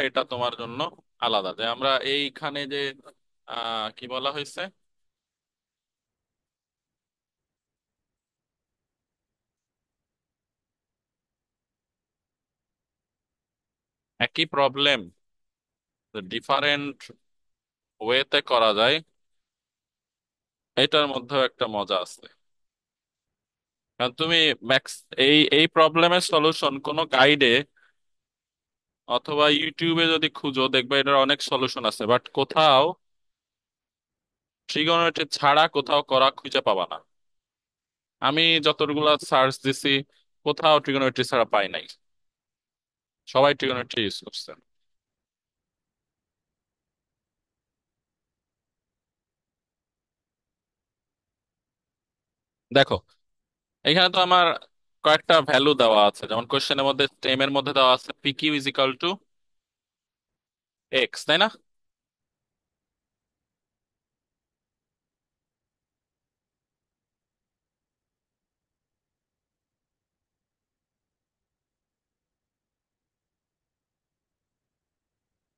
এটা তোমার জন্য আলাদা, যে আমরা এইখানে যে কি বলা হয়েছে, একই প্রবলেম ডিফারেন্ট ওয়েতে করা যায়, এটার মধ্যেও একটা মজা আছে। কারণ তুমি ম্যাক্স এই এই প্রবলেমের সলিউশন কোনো গাইডে অথবা ইউটিউবে যদি খুঁজো দেখবে এটার অনেক সলিউশন আছে, বাট কোথাও ট্রিগোনোমেট্রি ছাড়া কোথাও করা খুঁজে পাবা না। আমি যতগুলা সার্চ দিছি কোথাও ট্রিগোনোমেট্রি ছাড়া পাই নাই, সবাই ট্রিগোনোমেট্রি ইউজ করছে। দেখো এখানে তো আমার কয়েকটা ভ্যালু দেওয়া আছে, যেমন কোশ্চেনের মধ্যে টেমের মধ্যে দেওয়া আছে P Q is equal to x, তাই না?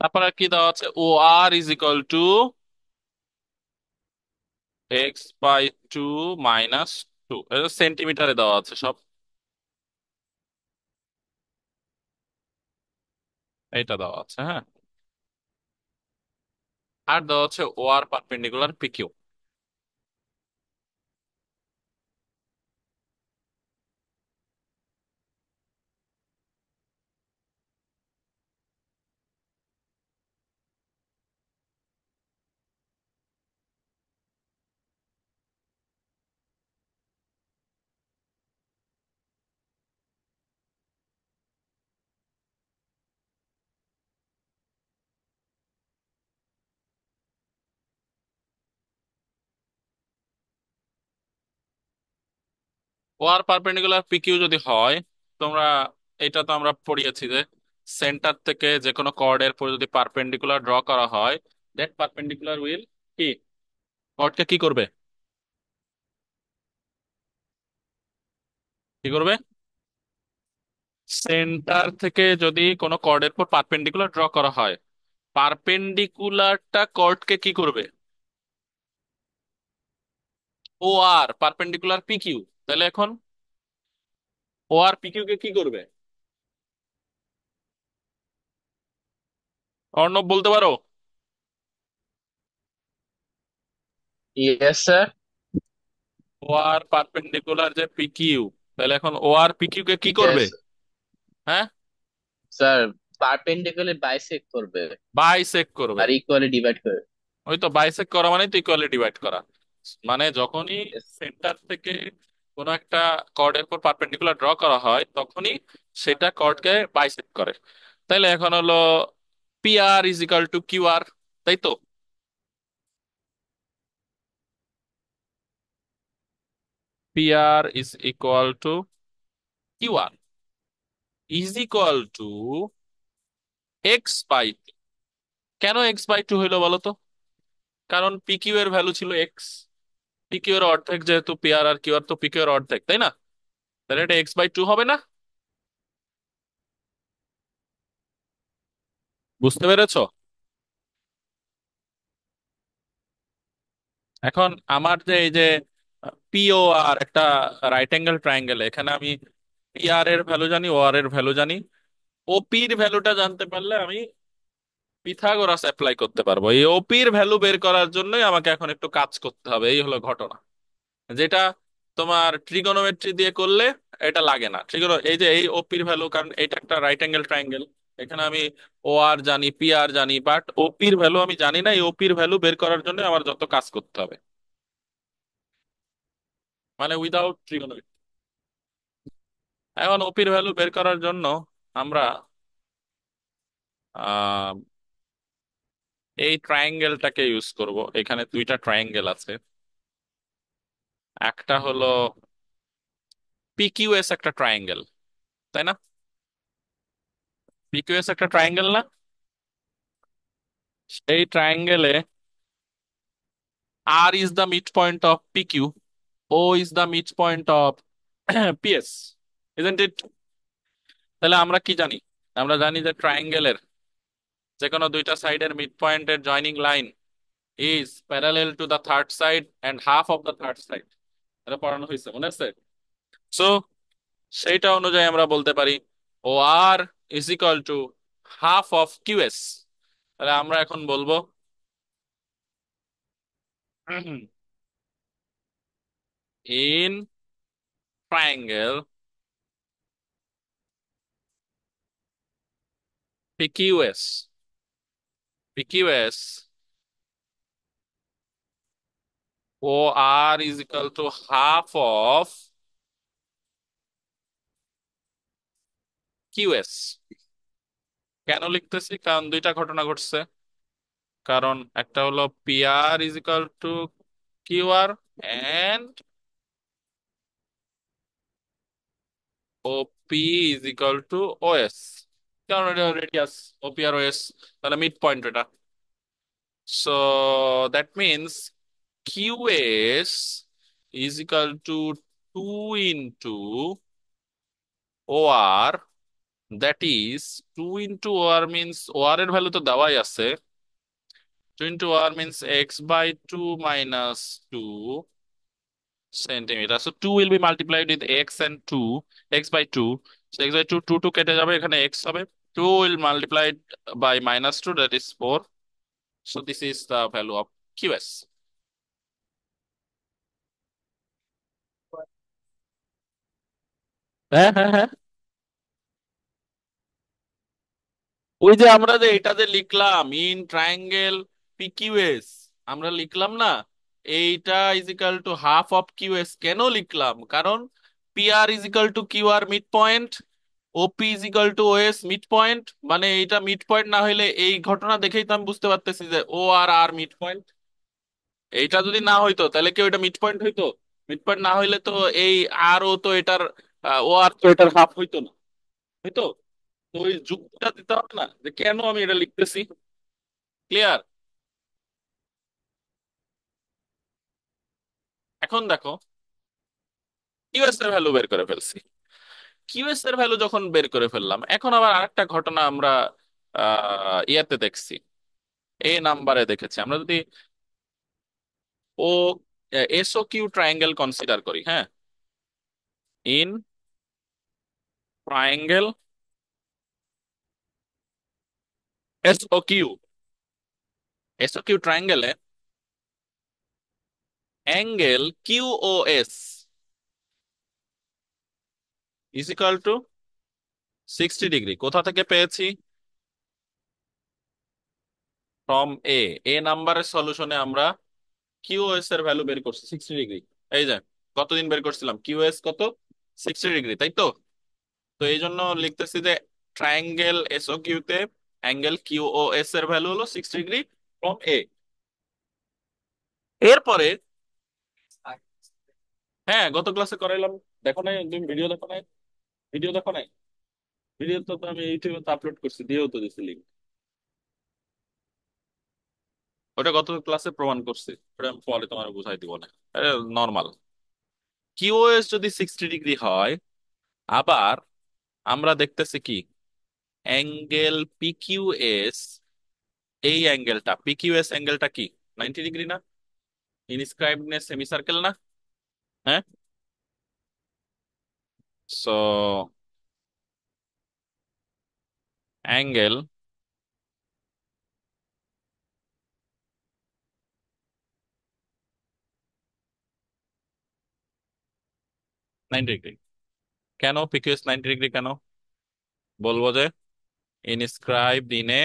তারপরে কি দেওয়া আছে, O R is equal to x by two minus two, সেন্টিমিটারে দেওয়া আছে সব। এইটা দেওয়া আছে, হ্যাঁ। আর দেওয়া আছে O R perpendicular P Q. O R perpendicular P Q যদি হয়, তোমরা এটা তো আমরা পড়িয়েছি যে সেন্টার থেকে যে কোনো কর্ডের পর যদি পারপেন্ডিকুলার ড্র করা হয়, দ্যাট পারপেন্ডিকুলার উইল কি কর্ডকে কি করবে, কি করবে? সেন্টার থেকে যদি কোনো কর্ডের পর পারপেন্ডিকুলার ড্র করা হয়, পারপেন্ডিকুলারটা কর্ডকে কি করবে? ও আর পারপেন্ডিকুলার পি কিউ। তাহলে এখন ও আর পি কিউ কে কি করবে? অর্ণব বলতে পারো? Yes sir. O R perpendicular যে পি কিউ, তাহলে এখন ও আর পি কিউ কে কি করবে? ইয়েস হ্যাঁ, স্যার, পারপেন্ডিকুলার বাইসেক্ট করবে বাইসেক করবে। আর ইকুয়ালি ডিভাইড করবে। ওই তো বাইসেক করা মানে তো ইকুয়ালি ডিভাইড করা। মানে যখনই Yes. সেন্টার থেকে কোনো একটা কর্ডের উপর পারপেন্ডিকুলার ড্র করা হয় তখনই সেটা কর্ডকে বাইসেক করে। তাইলে এখন হলো P R is equal to Q R, তাই তো? P R is equal to Q R is equal to x by, কেন এক্স বাই টু হইলো বলো তো? কারণ পি কিউ এর ভ্যালু ছিল এক্স, পি কিউ এর অর্ধেক যেহেতু পি আর আর কিউ আর, তো পি কিউ এর অর্ধেক, তাই না? তাহলে এটা এক্স বাই টু হবে না? বুঝতে পেরেছো? এখন আমার যে এই যে পিও আর একটা রাইট অ্যাঙ্গেল ট্রায়াঙ্গেল, এখানে আমি পি আর এর ভ্যালু জানি, ও আর এর ভ্যালু জানি, ওপির ভ্যালুটা জানতে পারলে আমি পিথাগোরাস অ্যাপ্লাই করতে পারবো। এই ওপির ভ্যালু বের করার জন্যই আমাকে এখন একটু কাজ করতে হবে, এই হলো ঘটনা। যেটা তোমার ট্রিগোনোমেট্রি দিয়ে করলে এটা লাগে না। এই যে এই ওপির ভ্যালু, কারণ এটা একটা রাইট অ্যাঙ্গেল ট্রায়াঙ্গেল, এখানে আমি ও আর জানি, পি আর জানি, বাট ওপির ভ্যালু আমি জানি না। এই ওপির ভ্যালু বের করার জন্য আমার যত কাজ করতে হবে, মানে উইদাউট ট্রিগোনোমেট্রি। এখন ওপির ভ্যালু বের করার জন্য আমরা আহ, এই ট্রায়াঙ্গেলটাকে ইউজ করব। এখানে দুইটা ট্রায়াঙ্গেল আছে, একটা হলো পিকিউএস একটা ট্রায়াঙ্গেল, তাই না? পিকিউএস একটা ট্রায়াঙ্গেল না? এই ট্রায়াঙ্গেলে R is the midpoint of PQ, O is the midpoint of PS, isn't it? তাহলে আমরা কি জানি? আমরা জানি যে ট্রায়াঙ্গেলের যে কোনো দুইটা সাইডের মিড পয়েন্টের joining line is parallel to the third side and half of the third side. এটা পড়ানো হয়েছে, মনে আছে? সো সেইটা অনুযায়ী আমরা বলতে পারি O R is equal to half of QS. তাহলে আমরা এখন বলবো in triangle PQS, PQS O R is equal to half of QS. কেন লিখতেছি? কারণ দুইটা ঘটনা ঘটছে। কারণ একটা হলো P R is equal to Q R, and O P is equal to O S. কারণ এটা রেডিয়াস, ও পি আর ও এস, তাহলে মিড পয়েন্ট এটা। So that means Q S is equal to 2 into O R, that is 2 into O R means O R এর value তো দেওয়াই আছে। 2 into O R means x by 2 minus 2 centimetre. So 2 will be multiplied with x and 2, x by 2. So x by 2, 2 2 কেটে যাবে, এখানে x হবে। 2 will multiplied by minus 2, that is 4. So this is the value of QS. হ্যাঁ হ্যাঁ হ্যাঁ, ওই যে আমরা যে এটা যে লিখলাম ইন ট্রায়াঙ্গেল পিকিউএস, আমরা লিখলাম না এইটা is equal to half of QS. কেন লিখলাম? কারণ P R is equal to Q R midpoint, OP is equal to OS midpoint. মানে এইটা মিড পয়েন্ট না হইলে, এই ঘটনা দেখেই তো আমি বুঝতে পারতেছি যে ও আর আর মিড পয়েন্ট। এইটা যদি না হইতো তাহলে কি ওইটা মিড পয়েন্ট হইতো? মিড পয়েন্ট না হইলে তো এই আর ও তো এটার, ও আর তো এটার হাফ হইতো না, হইতো? তো ওই যুক্তিটা দিতে হবে না যে কেন আমি এটা লিখতেছি। ক্লিয়ার? এখন দেখো, কিউএস এর ভ্যালু বের করে ফেলছি। কিউএস এর ভ্যালু যখন বের করে ফেললাম, এখন আবার আরেকটা ঘটনা আমরা ইয়াতে দেখছি, এ নাম্বারে দেখেছি। আমরা যদি O SO Q triangle consider করি, হ্যাঁ, in triangle SO Q, SO Q ট্রায়াঙ্গেলে angle Q O S is equal to 60 degree. কোথা থেকে পেয়েছি? From a. এ নাম্বারের সলিউশনে আমরা কিউএস এর ভ্যালু বের করছি 60 ডিগ্রি। এই যে কতদিন বের করছিলাম, কিউএস কত? 60 ডিগ্রি, তাই তো? তো এই জন্য লিখতেছি যে triangle S O কিউতে angle Q O S এর ভ্যালু হলো 60 ডিগ্রি ফ্রম এ। এরপরে, হ্যাঁ গত ক্লাসে করাইলাম, দেখো নাই? তুমি ভিডিও দেখো নাই? ভিডিও দেখো নাই? ভিডিও তো আমি ইউটিউবে তো আপলোড করছি, দিয়েও তো দিছি লিঙ্ক। ওটা গত ক্লাসে প্রমাণ করছি, ওটা আমি পরে তোমার বুঝাই দিব না। নর্মাল কিউএস যদি 60 ডিগ্রি হয়, আবার আমরা দেখতেছি কি অ্যাঙ্গেল পিকিউএস, এই অ্যাঙ্গেলটা পিকিউএস অ্যাঙ্গেলটা কি 90 ডিগ্রি না? ইনস্ক্রাইবড সেমি সার্কেল না? হ্যাঁ। So angle ninety degree. কেন পিকিউএস 90 ডিগ্রি কেন? বলবো যে inscribed in a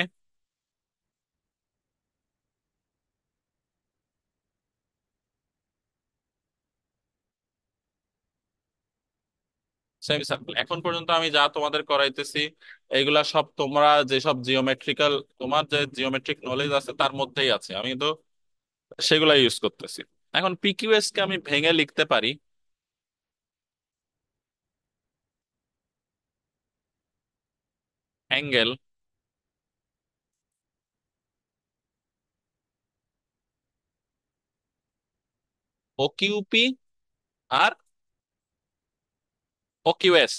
semi circle. এখন পর্যন্ত আমি যা তোমাদের করাইতেছি এগুলা সব তোমরা যেসব জিওমেট্রিক্যাল, তোমার যে জিওমেট্রিক নলেজ আছে তার মধ্যেই আছে, আমি তো সেগুলা ইউজ করতেছি। এখন পিকিউএস কে আমি ভেঙে লিখতে পারি অ্যাঙ্গেল ও কিউপি আর ও কিউএস।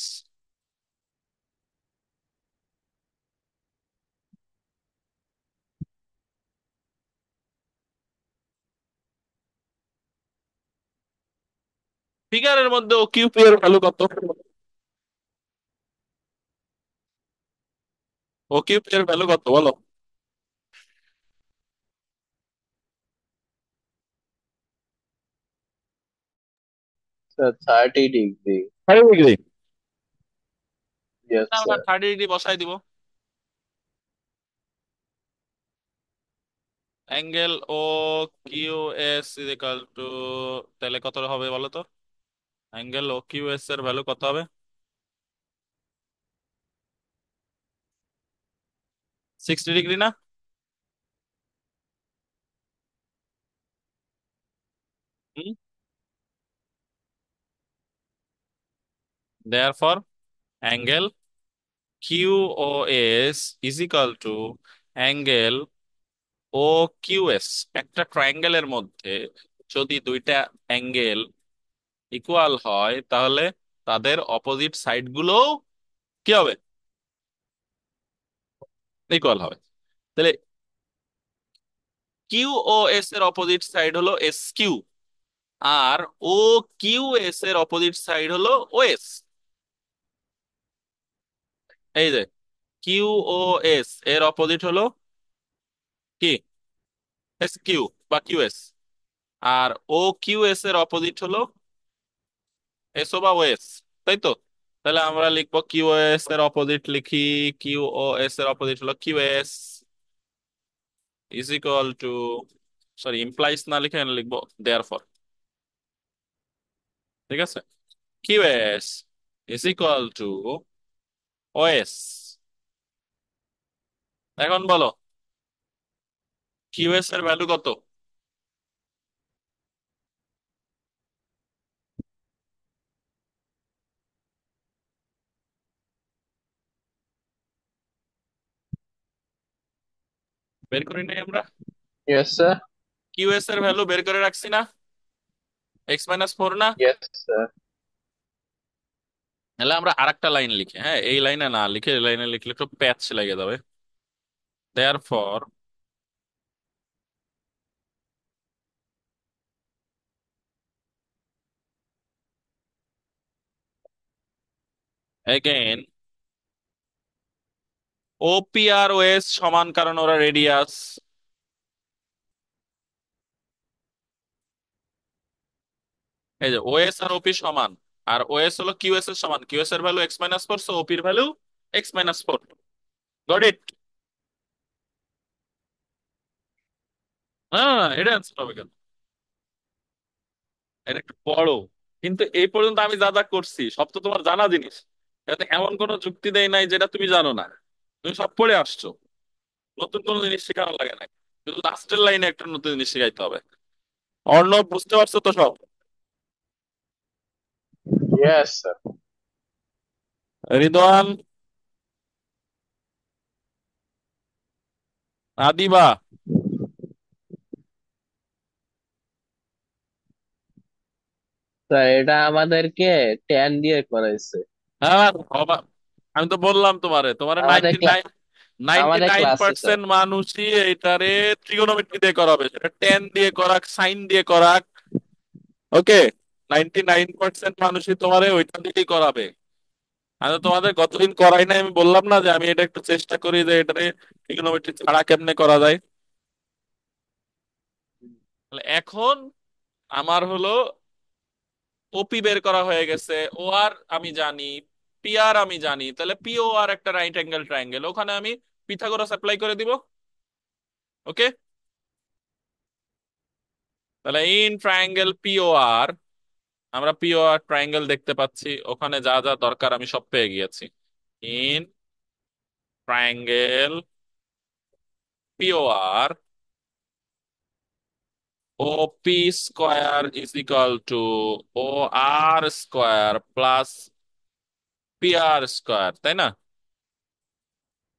ফিগারের মধ্যে ও কিউ পি এর ভ্যালু কত? ও কিউ পি এর ভ্যালু কত বলো? Sir 30 degree. 30 ডিগ্রি। ইয়েস আমরা স্যার। 30 ডিগ্রি বসাই দিব। Angle O Q S is equal to, তাহলে কত হবে বলো তো? অ্যাঙ্গেল ও কিউ এস এর ভ্যালু কত হবে? 60 ডিগ্রি না? Therefore angle Q O S is equal to angle O Q S. একটা ট্রায়াঙ্গেলের মধ্যে যদি দুইটা অ্যাঙ্গেল ইকুয়াল হয়, তাহলে তাদের অপোজিট সাইড গুলো কি হবে? ইকুয়াল হবে। তাহলে কিউ ও এস এর অপোজিট সাইড হলো এস কিউ, আর ও কিউ এস এর অপোজিট সাইড হলো ও এস। এই যে কিউ ও এস এর অপোজিট হলো কি? এস কিউ বা কিউ এস। আর ও কিউ এস এর অপোজিট হলো এসও বা ওএস, তাই তো? তাহলে আমরা লিখবো কিউ এস এর অপোজিট লিখি। কিউ ও এস এর অপোজিট হলো Q S is equal to, sorry implies না লিখে এখানে লিখবো দেয়ার ফর। ঠিক আছে, Q S is equal to OS. এখন বলো কিউ এস এর ভ্যালু কত? বের করি নাই আমরা? Yes sir. কিউ এস এর ভ্যালু বের করে রাখছি না? x-4 না? Yes sir. তাহলে আমরা আরেকটা লাইন লিখি, হ্যাঁ এই লাইনে না লিখে এই লাইনে লিখলে একটু প্যাচ লেগে যাবে। দেয়ার ফর এগেন ওপি আর ওএস সমান, কারণ ওরা রেডিয়াস। এই যে ওএস আর ওপি সমান, আর ওএস হলো কিউএস এর সমান। কিউএস এর ভ্যালু x-4, সো ওপির ভ্যালু x-4। Got it? না না না, এটা অ্যান্সার হবে কেন? এটা একটু বড়। কিন্তু এই পর্যন্ত আমি যা যা করছি সব তো তোমার জানা জিনিস। এটাতে এমন কোনো যুক্তি দেয় নাই যেটা তুমি জানো না। তুমি সব পড়ে আসছো, নতুন কোনো জিনিস শেখানো লাগে না। কিন্তু লাস্টের লাইনে একটা নতুন জিনিস শেখাইতে হবে। অর্ণব বুঝতে পারছো তো সব? Yes sir. Ridwan, Adiba? Sir এটা আমাদেরকে 10 দিয়ে করাইছে। হ্যাঁ বাবা, আমি তো বললাম তোমারে, তোমারে আমাদের নাইনটি নাইন নাইনটি আমাদের নাইন ক্লাসে স্যার। পার্সেন্ট মানুষই এটারে ট্রিগোনোমেট্রি দিয়ে করাবে, সেটা টেন দিয়ে করাক সাইন দিয়ে করাক। ওকে, 99% মানুষই তোমারে ওইটা দিয়েই করাবে। আমি তো তোমাদের কতদিন করাই নাই, আমি বললাম না যে আমি এটা একটু চেষ্টা করি যে এটারে ট্রিগোনোমেট্রি ছাড়া কেমনে করা যায়। তাহলে এখন আমার হলো ওপি বের করা হয়ে গেছে, ও আর আমি জানি, পি আর আমি জানি, তাহলে পি ও আর একটা রাইট অ্যাঙ্গেল ট্রায়াঙ্গেল, ওখানে আমি পিথাগোরাস অ্যাপ্লাই করে দিব। ওকে, তাহলে ইন ট্রায়াঙ্গেল পি ও আর, আমরা পি ও আর ট্রায়াঙ্গেল দেখতে পাচ্ছি, ওখানে যা যা দরকার আমি সব পেয়ে গিয়েছি। In triangle P O R, O P square is equal to O R square plus P R square, তাই না?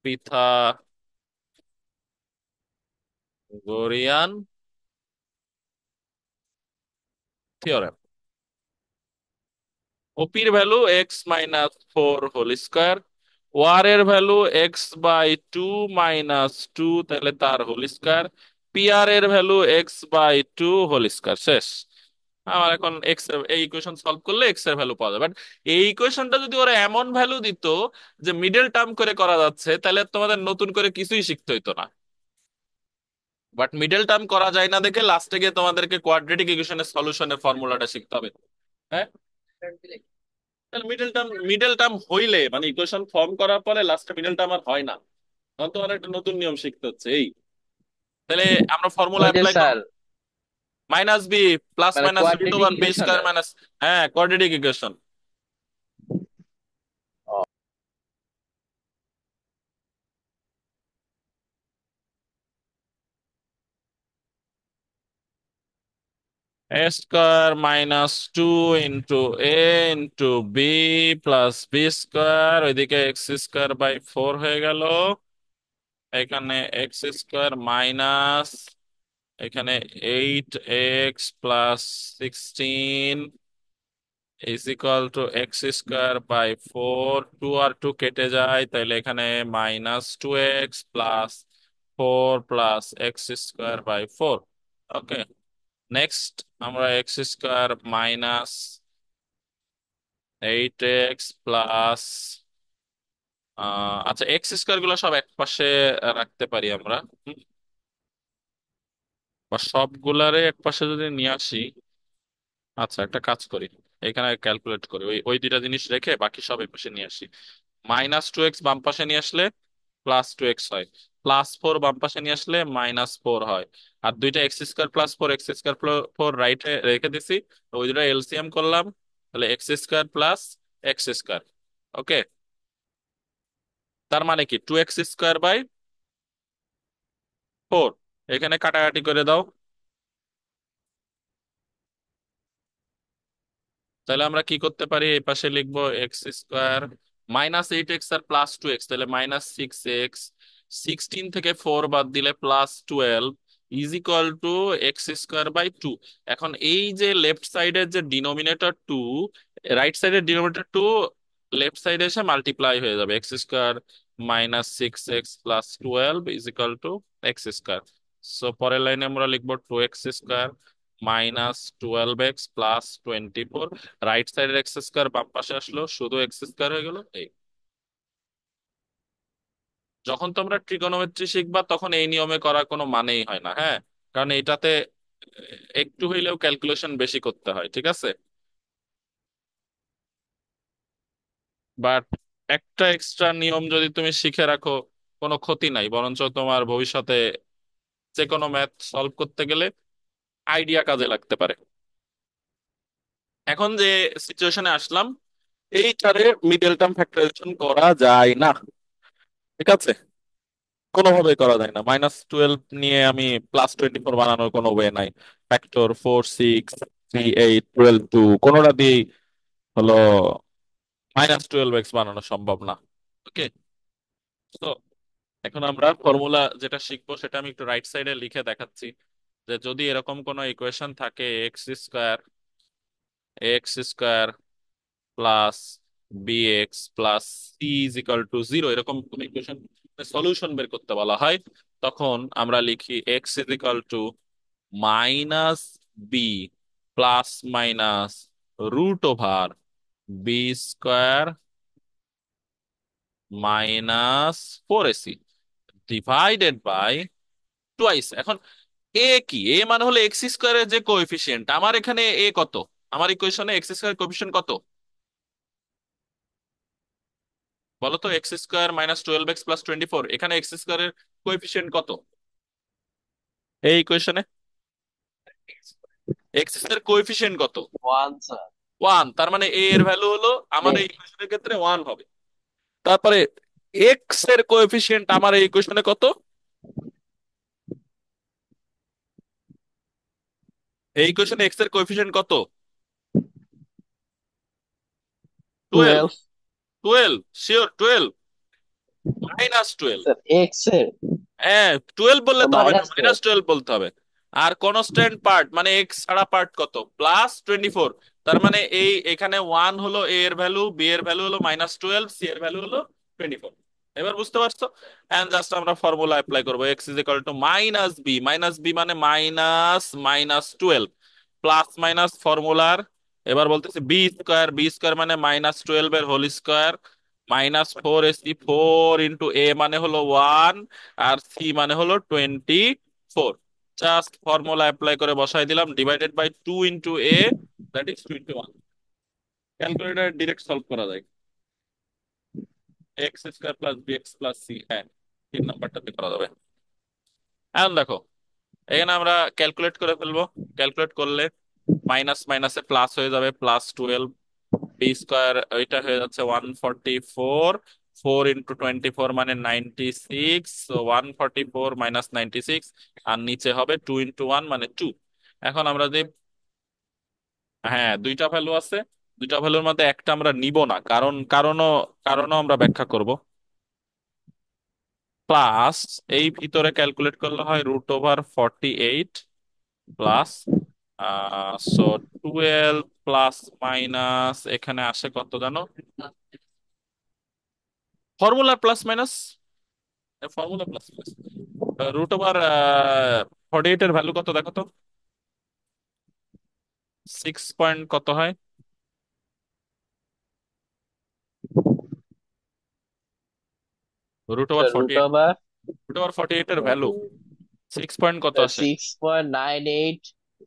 Pythagorean theorem. ওপির value x-4 whole square, O R এর ভ্যালু x/2 - 2, তাহলে তার হোল স্কোয়ার, পি আর এর value x/2 whole square. শেষ। আমার এখন এক্স এর এই ইকুয়েশন সলভ করলে এক্স এর ভ্যালু পাওয়া যাবে। বাট এই ইকুয়েশনটা যদি ওরা এমন ভ্যালু দিত যে মিডল টার্ম করে করা যাচ্ছে, তাহলে তোমাদের নতুন করে কিছুই শিখতে হইতো না। বাট মিডল টার্ম করা যায় না দেখে লাস্টে গিয়ে তোমাদেরকে কোয়াড্রেটিক ইকুয়েশনের সলিউশনের ফর্মুলাটা শিখতে হবে। হ্যাঁ, তাহলে মিডল টার্ম হইলে মানে ইকুয়েশন ফর্ম করার পরে লাস্টে মিডল টার্ম আর হয় না, তখন তোমার একটা নতুন নিয়ম শিখতে হচ্ছে এই। তাহলে আমরা ফর্মুলা ওই যে অ্যাপ্লাই করব। স্যার, মাইনাস বি প্লাস মানে minus root quadratic over B square ইকুয়েশনের। মাইনাস, হ্যাঁ quadratic equation. A square minus 2 into A into B plus B square, ওইদিকে এক্স স্কয়ার বাই 4 হয়ে গেল। এখানে এক্স স্কয়ার মাইনাস, এখানে 8x plus 16 is equal to x square by 4। 2 আর 2 কেটে যায়, তাইলে এখানে -2x plus 4 plus x square by 4। Okay, next আমরা x square minus 8x plus, আচ্ছা এক্স স্কোয়ার গুলো সব এক পাশে রাখতে পারি আমরা। হুম, বা সবগুলারে এক পাশে যদি নিয়ে আসি, আচ্ছা একটা কাজ করি, এখানে ক্যালকুলেট করি, ওই ওই দুইটা জিনিস রেখে বাকি সব এই পাশে নিয়ে আসি। -2x বাম পাশে নিয়ে আসলে +2x হয়, +4 বাম পাশে নিয়ে আসলে -4 হয়। আর দুইটা এক্স স্কোয়ার প্লাস 4 রাইটে রেখে দিছি, তো ওই দুটো এলসিএম করলাম, তাহলে x² + x²। ওকে, তার মানে কি 2x² বাই 4। এখানে কাটাকাটি করে দাও, তাহলে আমরা কি করতে পারি, এই পাশে লিখবো x² -8x আর +2x, তাহলে -6x। 16 থেকে 4 বাদ দিলে +12 is equal two x² by 2। এখন এই যে লেফট সাইডের যে ডিনোমিনেটর 2, রাইট সাইডের ডিনোমিনেটর 2 লেফট সাইডে এসে মাল্টিপ্লাই হয়ে যাবে, x² -6x + 12 is equal two x²। So পরের লাইনে আমরা লিখবো 2x² -12x + 24। রাইট সাইডের x² বাম পাশে আসলো, শুধু x² হয়ে গেল এই। যখন তোমরা ট্রিগোনোমেট্রি শিখবা তখন এই নিয়মে করার কোনো মানেই হয় না, হ্যাঁ, কারণ এটাতে একটু হইলেও ক্যালকুলেশন বেশি করতে হয়, ঠিক আছে। বাট একটা এক্সট্রা নিয়ম যদি তুমি শিখে রাখো, কোনো ক্ষতি নাই, বরঞ্চ তোমার ভবিষ্যতে যে কোনো ম্যাথ সলভ করতে গেলে আইডিয়া কাজে লাগতে পারে। এখন যে সিচুয়েশনে আসলাম, এইটারে মিডল টার্ম ফ্যাক্টরাইজেশন করা যায় না, ঠিক আছে, কোনোভাবেই করা যায় না। -12 নিয়ে আমি +24 বানানোর কোনো ওয়ে নাই। ফ্যাক্টর 4 6 3 8 12 2 কোনোটা দিয়েই হলো -12x বানানো সম্ভব না। ওকে, তো এখন আমরা ফর্মুলা যেটা শিখবো সেটা আমি একটু রাইট সাইডে লিখে দেখাচ্ছি। যে যদি এরকম কোনো ইকুয়েশন থাকে, x square plus bx + c = 0, এরকম কোন ইকুয়েশন সলিউশন বের করতে বলা হয়, তখন আমরা লিখি x = -b প্লাস মাইনাস √বি² -4ac ডিভাইডেড বাই টুয়াইস। এখন এ কি, এ মানে হলো x² যে কোএফিসিয়েন্ট, আমার এখানে এ কত, আমার ইকুয়েশনে x² কোএফিসিয়েন্ট কত বলো তো, x² -12x + 24, এখানে x² এর কোএফিসিয়েন্ট কত এই ইকুয়েশনে, এর কোএফিসিয়েন্ট কত? One sir. 1, তার মানে এ এর ভ্যালু হলো আমার এই ইকুয়েশনের ক্ষেত্রে 1 হবে। তারপরে এক্স এর কোএফিসিয়েন্ট আমার এই ইকুয়েশনে কত, এই ইকুয়েশনে এক্স এর কোএফিসিয়েন্ট কত? 12। 12। 12 শিওর, 12 -12। স্যার এক্স এর হ্যাঁ, 12 বললে তো হবে না, -12। -12 বলতে হবে। আর কনস্ট্যান্ট পার্ট মানে এক্স ছাড়া পার্ট কত, +24। তার মানে এই এখানে 1 হলো এ এর ভ্যালু, বি এর ভ্যালু হলো -12, সি এর ভ্যালু হলো 24। এবার বুঝতে পারছো? এন্ড জাস্ট আমরা ফর্মুলা অ্যাপ্লাই করবো, x = -b, -b মানে -12 প্লাস মাইনাস ফর্মুলার, এবার বলতেছে বি স্কোয়ার মানে -12 এর হোল স্কোয়ার, -4ac, 4 × a মানে হলো 1, আর সি মানে হলো 24। জাস্ট ফর্মুলা অ্যাপ্লাই করে বসাই দিলাম, divided by 2 × a, that is 21। Calculator direct solve করা যায়। x² + bx + c, হ্যাঁ, 3 নাম্বারটাতে করা যাবে। এখন দেখো, এখানে আমরা ক্যালকুলেট করে ফেলবো। ক্যালকুলেট করলে মাইনাস মাইনাসে প্লাস হয়ে যাবে, +12। বি স্কোয়ার ওইটা হয়ে যাচ্ছে 144, 4 × 24 মানে 96, 144 - 96, আর নিচে হবে 2 × 1 মানে 2। এখন আমরা যে, হ্যাঁ, দুইটা ভ্যালু আছে, দুইটা ভ্যালুর মধ্যে একটা আমরা নিব না, কারণও আমরা ব্যাখ্যা করব। প্লাস, এই ভিতরে ক্যালকুলেট করলে হয় √48 প্লাস, সো 12 প্লাস মাইনাস এখানে আসে কত জানো, ফর্মুলা প্লাস মাইনাস, √48 এর ভ্যালু কত দেখো তো, 6 পয়েন্ট কত হয়, root over forty root eight over √48 এর ভ্যালু 6 পয়েন্ট কত আসে, 6.98,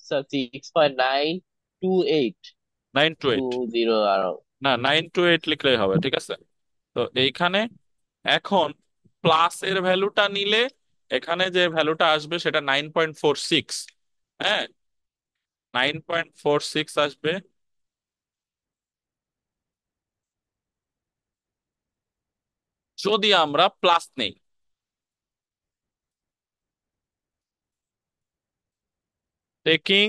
6.928 টু 928। জিরো আরো। না, 928 লিখলেই হবে, ঠিক আছে। তো এইখানে এখন প্লাস এর ভ্যালুটা নিলে এখানে যে ভ্যালুটা আসবে সেটা 9.46। হ্যাঁ, 9.46 আসবে যদি আমরা প্লাস নেই। টেকিং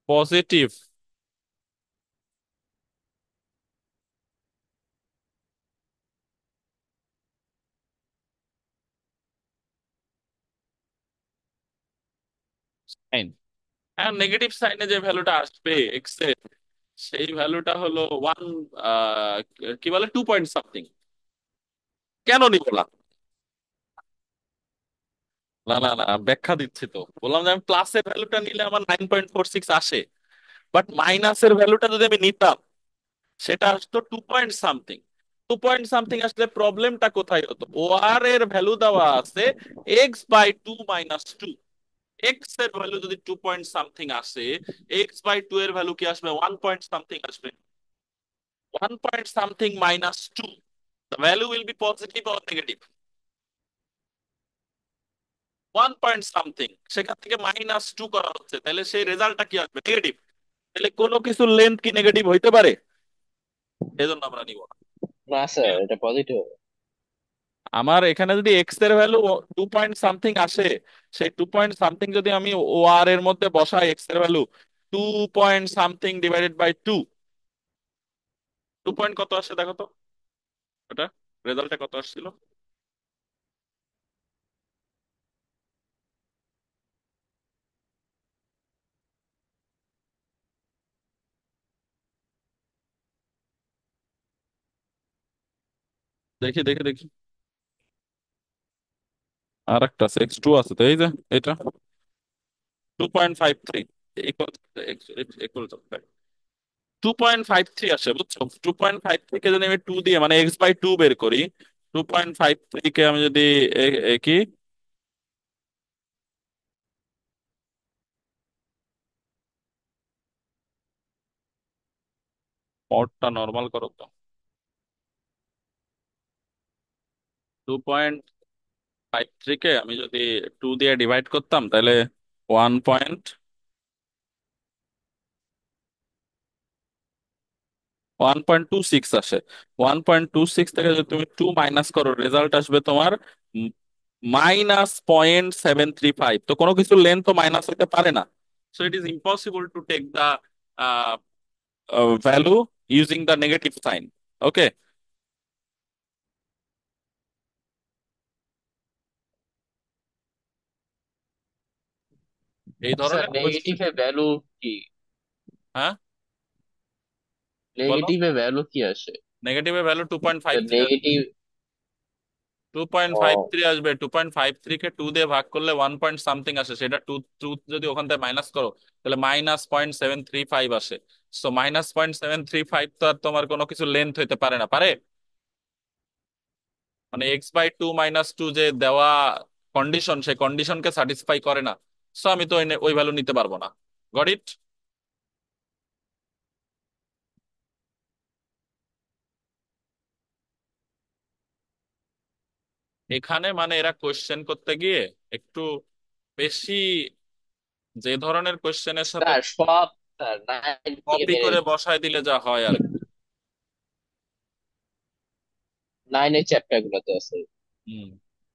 পজিটিভ সাইন, এখন নেগেটিভ সাইনে যে ভ্যালুটা আসবে এক্স এর, সেই ভ্যালুটা হলো 1, কি বলে, 2 পয়েন্ট সামথিং। কেন নিব না, না না না, ব্যাখ্যা দিচ্ছি তো, বললাম যে আমি প্লাসের ভ্যালুটা নিলে আমার 9.46 আসে, বাট মাইনাসের ভ্যালুটা যদি আমি নিতাম সেটা আসতো 2 পয়েন্ট সামথিং। 2 পয়েন্ট সামথিং আসলে প্রবলেমটা কোথায় হতো, ও আর এর ভ্যালু দেওয়া আছে x/2 - 2। এক্স এর ভ্যালু যদি 2 পয়েন্ট সামথিং আসে, x/2 এর ভ্যালু কি আসবে, 1 পয়েন্ট সামথিং আসবে। 1 point something - 2, the value will be positive or negative? 1 point something, সেখান থেকে -2 করা হচ্ছে, তাহলে সেই রেজাল্টটা কি আসবে, নেগেটিভ। তাহলে কোনো কিছুর লেন্থ কি নেগেটিভ হইতে পারে? এজন্য আমরা নিব না। না স্যার, এটা পজিটিভ। আমার এখানে যদি এক্স এর ভ্যালু 2 পয়েন্ট সামথিং আসে, সেই 2 পয়েন্ট সামথিং যদি আমি ও আর এর মধ্যে বসাই, এক্স এর value 2 point something divided by 2, 2 point কত আসছে দেখো তো, ওটা রেজাল্টে কত আসছিল, দেখি দেখি দেখি, আর একটা আছে x2 আছে, তো এই যে এটা 2.53 ইকুয়াল, 2.53 আসে, বুঝছো। 2.53 কে যদি আমি 2 দিয়ে মানে x/2 বের করি, 2.53 কে আমি যদি কি, পডটা নর্মাল করো তো, 2.53 কে আমি যদি 2 দিয়ে ডিভাইড করতাম তাহলে 1.16 আসে। 1.26 থেকে যদি তুমি 2 মাইনাস করো, রেজাল্ট আসবে তোমার -0.735। তো কোনো কিছু লেন্থ তো মাইনাস হতে পারে না, so it is impossible to take the value using the negative sign. Okay, এই স্যার ধরনের নেগেটিভ কোয়েশ্চেন। এর ভ্যালু কি? হ্যাঁ, বলো। নেগেটিভ এর ভ্যালু কি আসে? নেগেটিভের ভ্যালু 2.53 আসবে। নেগেটিভ ও 2.53 আসবে, 2.53 কে 2 দিয়ে ভাগ করলে 1 পয়েন্ট সামথিং আসে, সেটা টু টু যদি ওখান থেকে মাইনাস করো তাহলে -0.735 আসে। সো -0.735 তো আর তোমার কোনো কিছু লেন্থ হইতে পারে না, পারে? মানে x/2 - 2 যে দেওয়া কন্ডিশন, সেই কন্ডিশনকে স্যাটিসফাই করে না। সো আমি তো ওই ভ্যালু নিতে পারবো না। Got it? এখানে মানে এরা কোশ্চেন করতে গিয়ে একটু বেশি যে ধরনের কোশ্চেনের সাথে স্যার সব স্যার 9 থেকে কপি মেরে করে বসায় দিলে যা হয় আর কি। 9 এর চ্যাপ্টার গুলোতে আছে। হুম।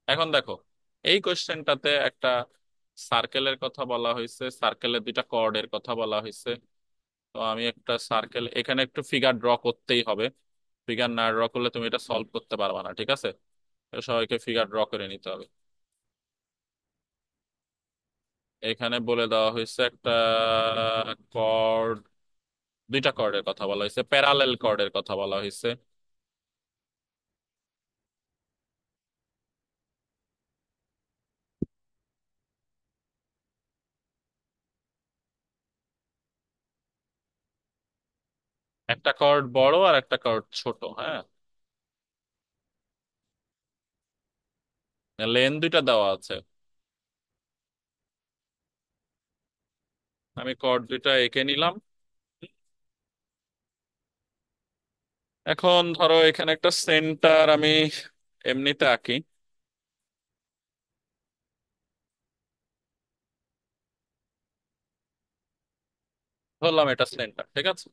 এখন দেখো, এই কোশ্চেনটাতে একটা সার্কেলের কথা বলা হয়েছে, সার্কেলের দুইটা কর্ডের কথা বলা হয়েছে। তো আমি একটা সার্কেল এখানে একটু ফিগার ড্র করতেই হবে। ফিগার না ড্র করলে তুমি এটা সলভ করতে পারবে না, ঠিক আছে? তো সবাইকে ফিগার ড্র করে নিতে হবে। এখানে বলে দেওয়া হয়েছে একটা কর্ড, দুইটা কর্ডের কথা বলা হয়েছে, প্যারালেল কর্ডের কথা বলা হয়েছে। একটা কর্ড বড় আর একটা কর্ড ছোট, হ্যাঁ। লেন দুইটা দেওয়া আছে। আমি কর্ড দুইটা এঁকে নিলাম। এখন ধরো এখানে একটা সেন্টার আমি এমনিতে আঁকি। ধরলাম এটা সেন্টার, ঠিক আছে।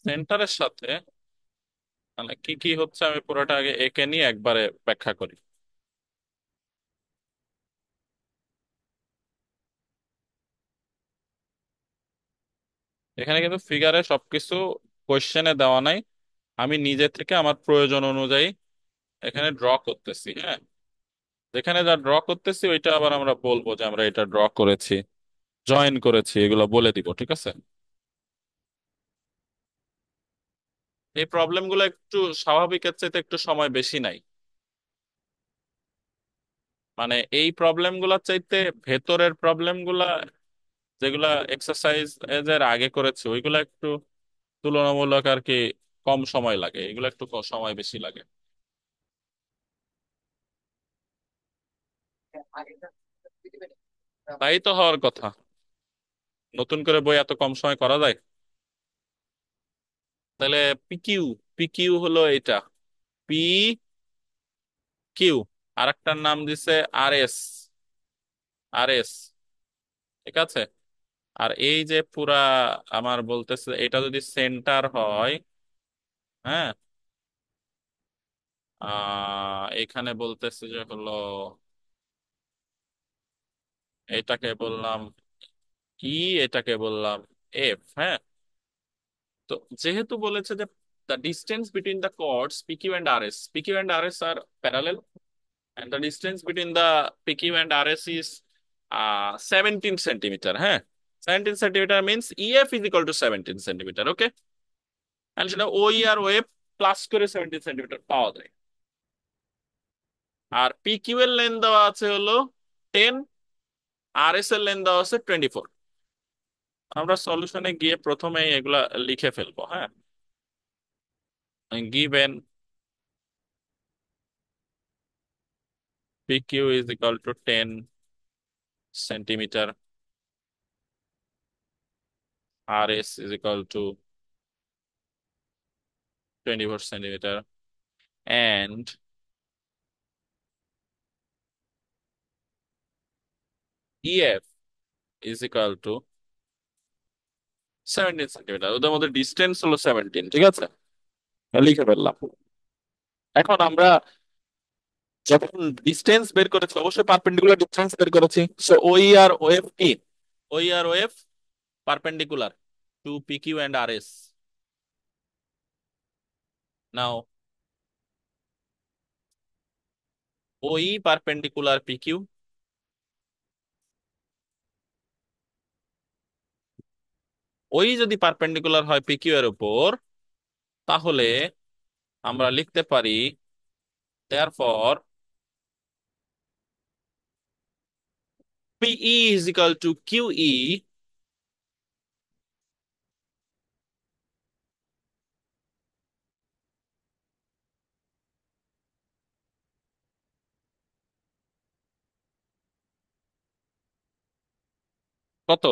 সেন্টারের সাথে মানে কি কি হচ্ছে আমি পুরোটা আগে এঁকে নিয়ে একবারে ব্যাখ্যা করি। এখানে কিন্তু ফিগারে সবকিছু কোশ্চেনে দেওয়া নাই, আমি নিজে থেকে আমার প্রয়োজন অনুযায়ী এখানে ড্র করতেছি, হ্যাঁ। যেখানে যা ড্র করতেছি ওইটা আবার আমরা বলবো যে আমরা এটা ড্র করেছি, জয়েন করেছি, এগুলো বলে দিব, ঠিক আছে। এই প্রবলেমগুলো একটু স্বাভাবিকের চাইতে একটু সময় বেশি নাই। মানে এই প্রবলেমগুলোর চাইতে ভেতরের প্রবলেমগুলা যেগুলা এক্সারসাইজ এর আগে করেছে ওইগুলা একটু তুলনামূলক আর কি কম সময় লাগে, এগুলো একটু সময় বেশি লাগে। তাই তো হওয়ার কথা। নতুন করে বই এত কম সময় করা যায়? তাহলে পিকিউ, পিকিউ হলো এটা, পি কিউ। আর একটার নাম দিছে আর এস, আর এস, ঠিক আছে। আর এই যে পুরা আমার বলতেছে এটা যদি সেন্টার হয়, হ্যাঁ, এখানে বলতেছে যে হলো এটাকে বললাম ই, এটাকে বললাম এফ, হ্যাঁ। তো যেহেতু বলেছে যে the distance between the chords PQ and RS, PQ and RS are parallel, and the distance between the PQ and RS is 17 centimetre, হ্যাঁ। 17 centimetre means EF is equal to 17 centimetre, okay. and সেটা OE R OF plus করে 17 centimetre পাওয়া যায়। আর PQ এর length দেওয়া আছে হলো 10, RS এর লেন্থ দেওয়া আছে 24। আমরা সলিউশনে গিয়ে প্রথমেই এগুলা লিখে ফেলবো, হ্যাঁ। given PQ is equal to 10 centimetre, RS is equal to 24 centimetre, and EF is equal to 17 centimetre. ওদের মধ্যে ডিস্টেন্স হলো 17, ঠিক আছে। লিখে ফেললাম। এখন আমরা যখন ডিস্টেন্স বের করেছি অবশ্যই পারপেন্ডিকুলার ডিস্টেন্স বের করেছি। সো ওই আর ওএফ কি, ওই আর OF perpendicular to PQ and RS। Now ওই পারপেন্ডিকুলার পি কিউ। ওই যদি পারপেন্ডিকুলার হয় পি কিউ এর উপর, তাহলে আমরা লিখতে পারি therefore PE is equal to QE. কত?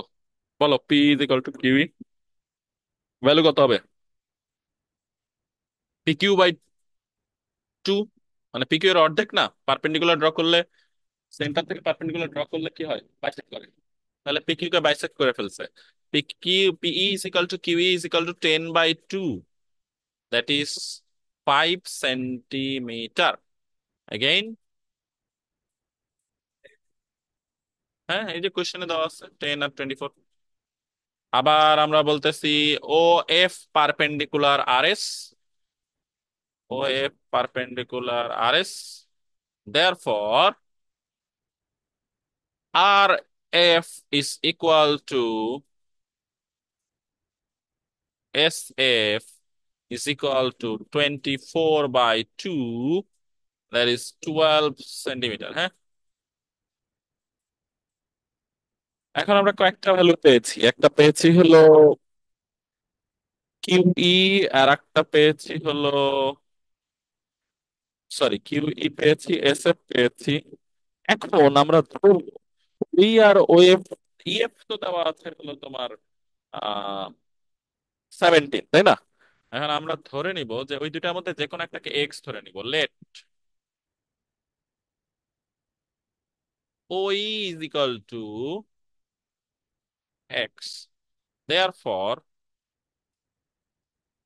বলো, P is equal to QE value কত হবে? পি কিউ বাই 2, মানে পি কিউ এর অর্ধেক না, পারপেন্ডিকুলার ড্র করলে, সেন্টার থেকে পারপেন্ডিকুলার ড্র করলে কি হয়, বাইসেক্ট করে। তাহলে পি কিউ কে বাইসেক্ট করে ফেলছে। P Q PE is equal to QE is equal to 10/2, that is 5 centimetre. Again, হ্যাঁ এই যে কোশ্চেনে দেওয়া আছে 10 আর 24। আবার আমরা বলতেছি O F perpendicular R S, O F perpendicular R S, therefore R F is equal to S F is equal to 24/2, that is 12 centimetre. হ্যাঁ, এখন আমরা কয়েকটা ভ্যালু পেয়েছি, একটা পেয়েছি হলো কিউই, আর একটা পেয়েছি হলো, সরি কিউই পেয়েছি, এস এফ পেয়েছি। এখন আমরা ধরবো ই আর ও এফ, ইএফ তো দেওয়া আছে হলো তোমার 17, তাই না? এখন আমরা ধরে নিব যে ওই দুটার মধ্যে যে কোনো একটাকে এক্স ধরে নিব, let O is equal to x, therefore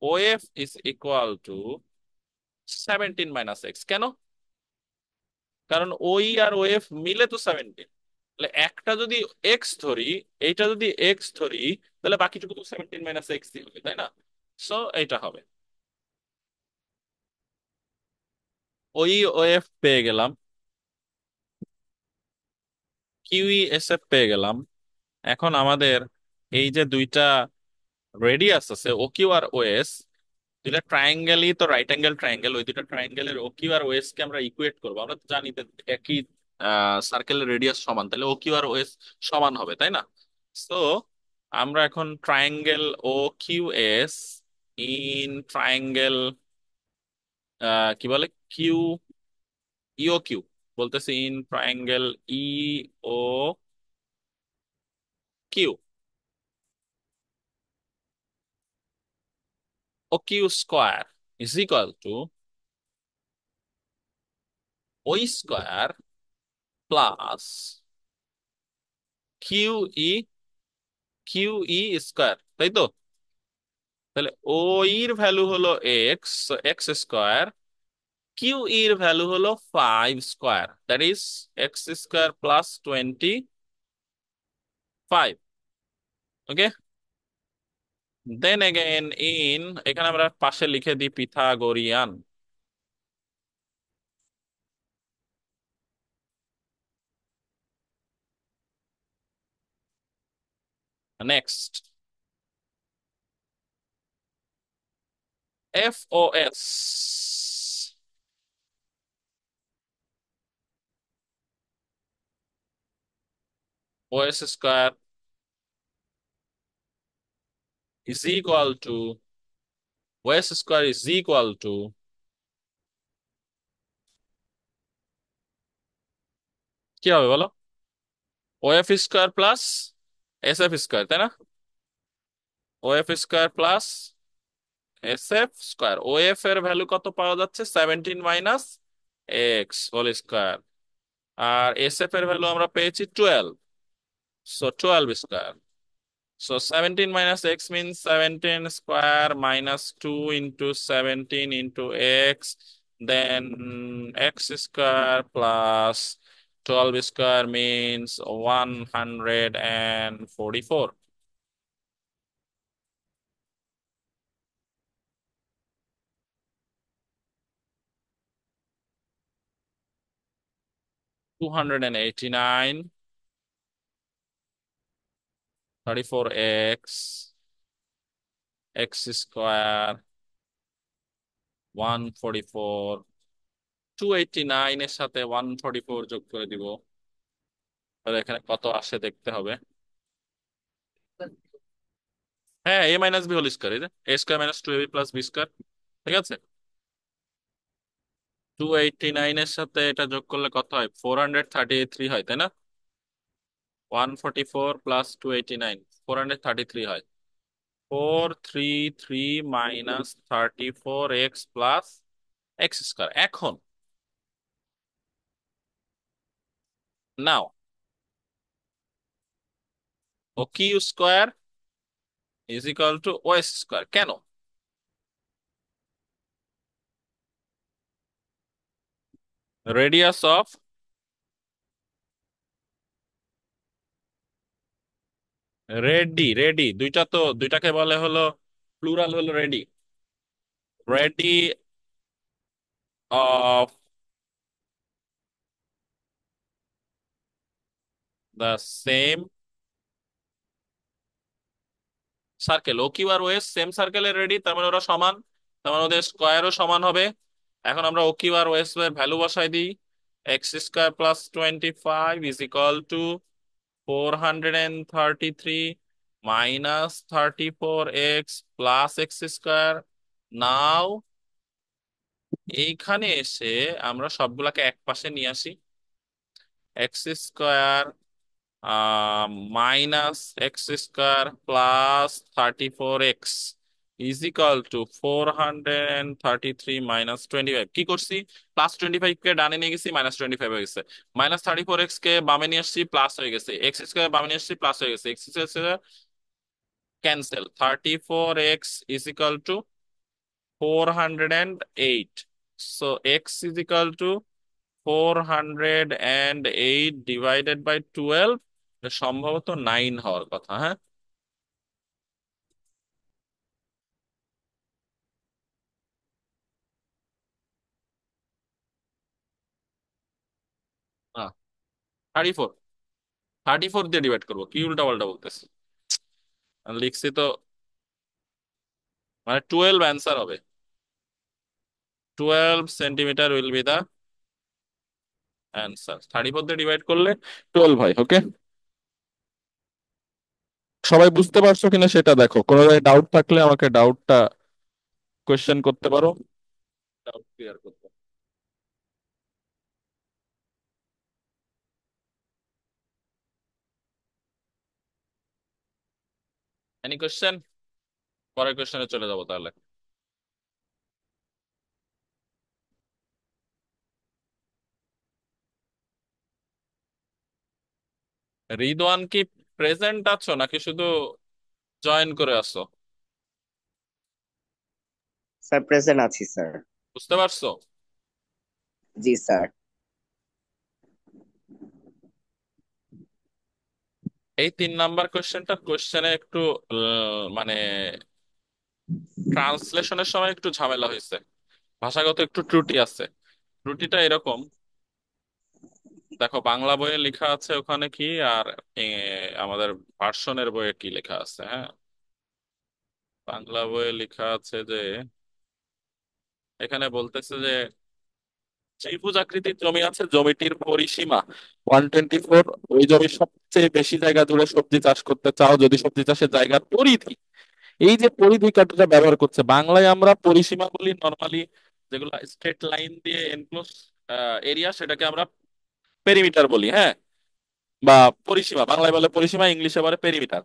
O F is equal to 17 - x. কেন? কারণ ওই আর ও এফ মিলে তো 17। তাহলে একটা যদি এক্স ধরি, এইটা যদি এক্স ধরি, তাহলে বাকিটুকু তো 17 - এক্স হবে, তাই না? সো এইটা হবে। ওই ও এফ পেয়ে গেলাম, কিউই এস এফ পেয়ে গেলাম। এখন আমাদের এই যে দুইটা রেডিয়াস আছে ও কিউ আর ও এস, দুইটা ট্রায়াঙ্গেলই তো রাইট অ্যাঙ্গেল ট্রায়াঙ্গেল, ওই দুইটা ট্রায়াঙ্গেলের ও কিউ আর ও এস কে আমরা ইকুয়েট করবো। আমরা তো জানি যে একই সার্কেলের রেডিয়াস সমান, তাহলে ও কিউ আর ও এস সমান হবে, তাই না? সো আমরা এখন triangle O Q S in triangle কি বলে, কিউ ইও কিউ, বলতেছি in triangle E O Q, O Q square is equal to O E square plus Q E, Q E square, তাই তো? তাহলে ও এর ভ্যালু হলো এক্স, এক্স স্কোয়ার, কিউ এর value হলো 5 square, that is x square plus 25। Okay, then again in, এখানে আমরা পাশে লিখে দিই Pythagorean. Next F O S, O S square is equal to, O S square is equal to কি হবে বলো? O F square plus S F square, তাই না? O F square plus S F square. O F এর value কত পাওয়া যাচ্ছে? 17 - x whole square. আর এস এফ এর ভ্যালু আমরা পেয়েছি 12, so 12 square. So 17 - x means 17 square minus 2 into 17 into x, then x square plus 12 square means 144। 289, 34x, x² 144, 289 এর সাথে 144 যোগ করে দিব, তাহলে এখানে কত আসে দেখতে হবে। হ্যাঁ, a minus B whole square, এই যে a² minus 2ab plus b², ঠিক আছে। 289 এর সাথে এটা যোগ করলে কত হয়? 433 হয়, তাই না? 144 প্লাস 289, 433 হয়। 433 মাইনাস 34x প্লাস x²। এখন now, O Q square is equal to O S. কেন? রেডিয়াস অফ, রেডি রেডি দুইটা তো, দুইটাকে বলে হলো প্লুরাল, হলো radii. Radii of the same circle. O Q আর ওএস সেম সার্কেলের রেডি, তার মানে ওরা সমান, তার মানে ওদের স্কোয়ারও সমান হবে। এখন আমরা ও কিউ আর ওএস এর ভ্যালু বসাই দিই। x² plus 25 is equal two 433 minus 34x plus x²। নাও এইখানে এসে আমরা সবগুলাকে এক পাশে নিয়ে আসি। x² minus x² plus 34x is equal two 433 minus 25। কি করছি? প্লাস 25 কে ডানে নিয়ে গেছি, -25 হয়ে গেছে। -34x কে বামে নিয়ে আসছি, প্লাস হয়ে গেছে। x² বামে নিয়ে আসছি, প্লাস হয়ে গেছে। x² cancel. 34x is equal to 408। So x is equal to 408 divided by 12। সম্ভবত 9 হওয়ার কথা, হ্যাঁ। না, 34। 34 দিয়ে ডিভাইড করবো, কি উল্টা পাল্টা বলতেছি। লিখছি তো, মানে 12 অ্যান্সার হবে। 12 centimetre will be the answer. 34 দিয়ে ডিভাইড করলে 12 হয়, ওকে। সবাই বুঝতে পারছো কিনা সেটা দেখো, কোনো ডাউট থাকলে আমাকে ডাউটটা কোয়েশ্চেন করতে পারো, ডাউট ক্লিয়ার করতে। Any question? পরের কোয়েশ্চেনে চলে যাবো তাহলে। রিদওয়ান কি প্রেজেন্ট আছো নাকি শুধু জয়েন করে আসো? স্যার প্রেজেন্ট আছি স্যার। বুঝতে পারছো? জি স্যার। এই 3 নাম্বার কোয়েশ্চেনটার কোয়েশ্চেনে একটু মানে ট্রান্সলেশনের সময় একটু ঝামেলা হয়েছে, ভাষাগত একটু ত্রুটি আছে। ত্রুটিটা এরকম, দেখো বাংলা বইয়ে লেখা আছে ওখানে কি, আর এ, আমাদের ভার্সনের বইয়ে কি লেখা আছে, হ্যাঁ। বাংলা বইয়ে লেখা আছে যে, এখানে বলতেছে যে ত্রিভুজ আকৃতির জমি আছে, জমিটির পরিসীমা 124। ওই জমির সবচেয়ে বেশি জায়গা জুড়ে সবজি চাষ করতে চাও যদি সবজি চাষের জায়গার পরিধি, এই যে পরিধি কথাটা ব্যবহার করছে, বাংলায় আমরা পরিসীমা বলি নর্মালি, যেগুলো স্ট্রেট লাইন দিয়ে এনক্লোজ এরিয়া, সেটাকে আমরা পেরিমিটার বলি, হ্যাঁ। বা পরিসীমা, বাংলায় বলে পরিসীমা, ইংলিশে বলে পেরিমিটার।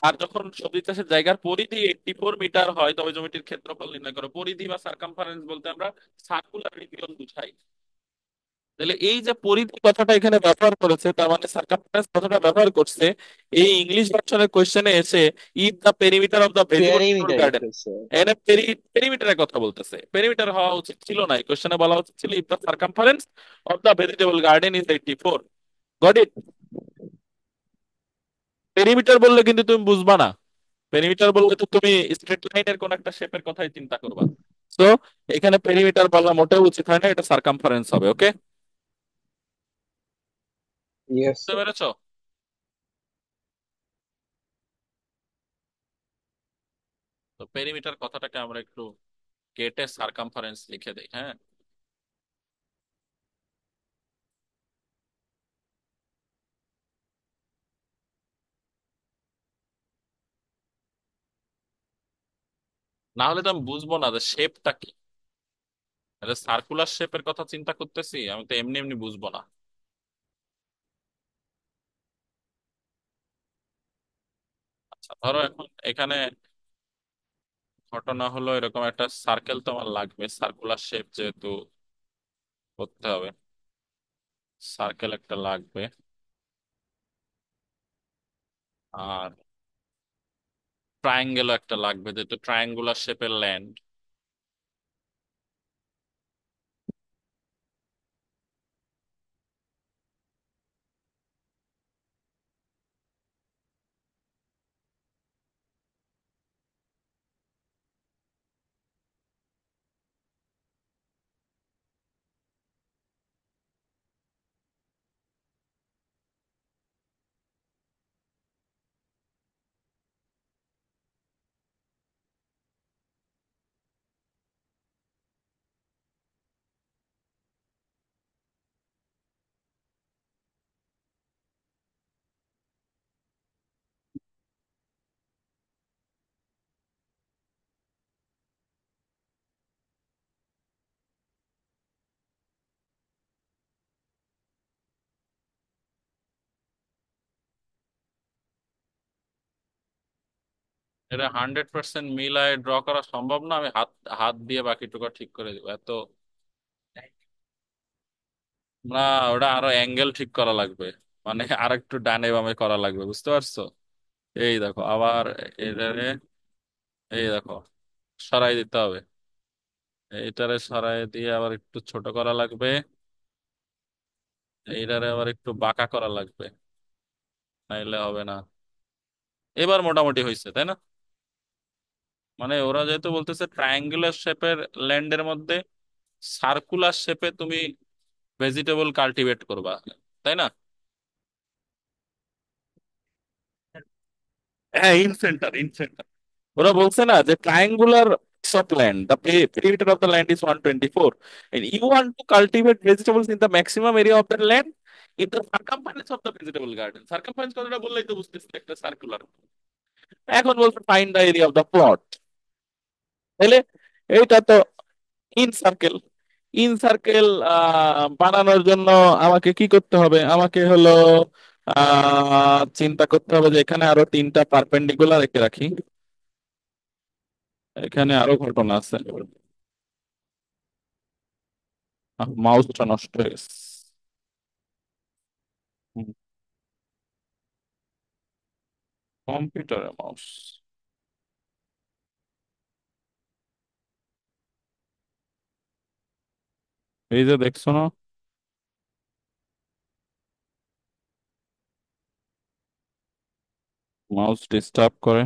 আর যখন সবজি চাষের জায়গার পরিধি 84 মিটার হয়, তবে জমিটির ক্ষেত্রফল নির্ণয় করো। পরিধি বা সার্কামফারেন্স বলতে আমরা সার্কুলার রিজিয়ন বুঝাই। তাহলে এই যে পরিধি কথাটা এখানে ব্যবহার করেছে, তার মানে সার্কামফারেন্স কথাটা ব্যবহার করছে। এই ইংলিশ ভার্সনের কোশ্চেনে এসে if the perimeter of the vegetable perimeter garden, লিখেছে। এখানে পেরিমিটারের কথা বলতেছে। পেরিমিটার হওয়া উচিত ছিল না, এই কোশ্চেনে বলা উচিত ছিল if the circumference of the vegetable garden is 84। Got it? Perimeter বললে কিন্তু তুমি বুঝবা না। পেরিমিটার বললে তো তুমি স্ট্রেট লাইনের কোন একটা শেপের কথাই চিন্তা করবা। তো এখানে পেরিমিটার বলা মোটেও উচিত হয় না, এটা সার্কামফারেন্স হবে, ওকে। ইয়েস বুঝতে স্যার। পেরেছো? তো পেরিমিটার কথাটাকে আমরা একটু কেটে সারকামফারেন্স লিখে দিই, হ্যাঁ। না হলে তো আমি বুঝবো না যে শেপটা কি। সার্কুলার শেপের কথা চিন্তা করতেছি, আমি তো এমনি এমনি বুঝবো না। আচ্ছা ধরো এখন এখানে ঘটনা হলো এরকম, একটা সার্কেল তো আমার লাগবে, সার্কুলার শেপ যেহেতু করতে হবে, সার্কেল একটা লাগবে। আর ট্রায়াঙ্গেলও একটা লাগবে, যেহেতু ট্রায়াঙ্গুলার শেপের ল্যান্ড। এটা 100% মিলায় ড্র করা সম্ভব না, আমি হাত হাত দিয়ে বাকিটুকু ঠিক করে দিব এত? না, ওটা আরো অ্যাঙ্গেল ঠিক করা লাগবে, মানে আর একটু ডানে বামে করা লাগবে, বুঝতে পারছো? এই দেখো আবার এটারে, এই দেখো সরাই দিতে হবে, এইটারে সরাই দিয়ে আবার একটু ছোট করা লাগবে, এইটারে আবার একটু বাঁকা করা লাগবে, নাইলে হবে না। এবার মোটামুটি হয়েছে, তাই না? মানে ওরা যেহেতু বলতেছে ট্রায়াঙ্গুলার শেপের ল্যান্ডের মধ্যে সার্কুলার শেপে তুমি ভেজিটেবল কাল্টিভেট করবা, তাই না? হ্যাঁ, ইন সেন্টার, ইন সেন্টার। ওরা বলছে না যে triangular of land, the perimeter of the land is 124, and you want to cultivate vegetables in the maximum area of the land in the circumference of the vegetable garden. Circumference কথাটা বললেই তো বুঝতেছি একটা circular. এখন বলছে find the area of the plot, তাহলে এইটা তো ইন সার্কেল। ইন সার্কেল বানানোর জন্য আমাকে কি করতে হবে? আমাকে হলো চিন্তা করতে হবে যে এখানে আরো তিনটা পারপেন্ডিকুলার রেখে রাখি। এখানে আরো ঘটনা আছে। মাউসটা নষ্ট হয়ে গেছে। কম্পিউটারে মাউস, এই যে দেখছো না, মাউস ডিস্টার্ব করে।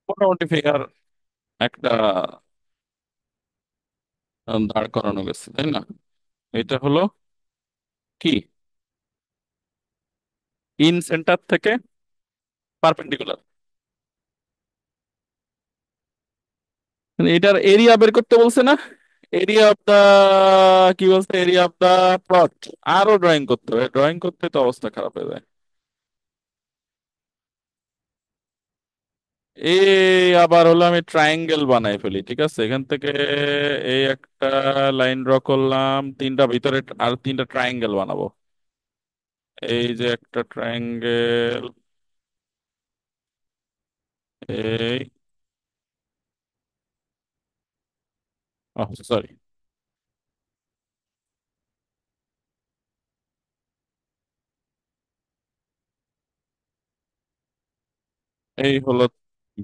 মোটামুটি ফিগার একটা দাঁড় করানো গেছে, তাই না? এটা হলো কি, ইন সেন্টার থেকে পারপেন্ডিকুলার। এটার এরিয়া বের করতে বলছে না? এরিয়া অফ দা, কি বলছে, এরিয়া অফ দা প্লট। আরো ড্রয়িং করতে হবে, ড্রয়িং করতে তো অবস্থা খারাপ হয়ে যায়। এই আবার হলো আমি ট্রায়াঙ্গেল বানাই ফেলি, ঠিক আছে, এখান থেকে এই একটা লাইন ড্র করলাম, তিনটা ভিতরে আর তিনটা ট্রায়াঙ্গেল বানাবো। এই যে একটা ট্রায়াঙ্গেল, এই, সরি, এই হলো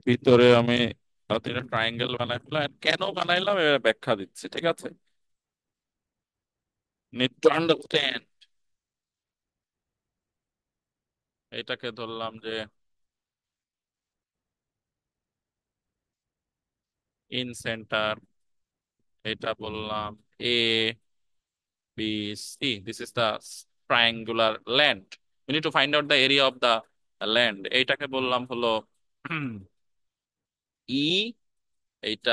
ভিতরে আমি তিনটা ট্রায়াঙ্গেল বানাই ফেললাম। আর কেন বানাইলাম এর ব্যাখ্যা দিচ্ছি, ঠিক আছে? Need to understand. এটাকে ধরলাম যে ইন সেন্টার, এটা বললাম এ B, C. This is the triangular land. We need to find out the area of the land. এইটাকে বললাম হলো ই, এইটা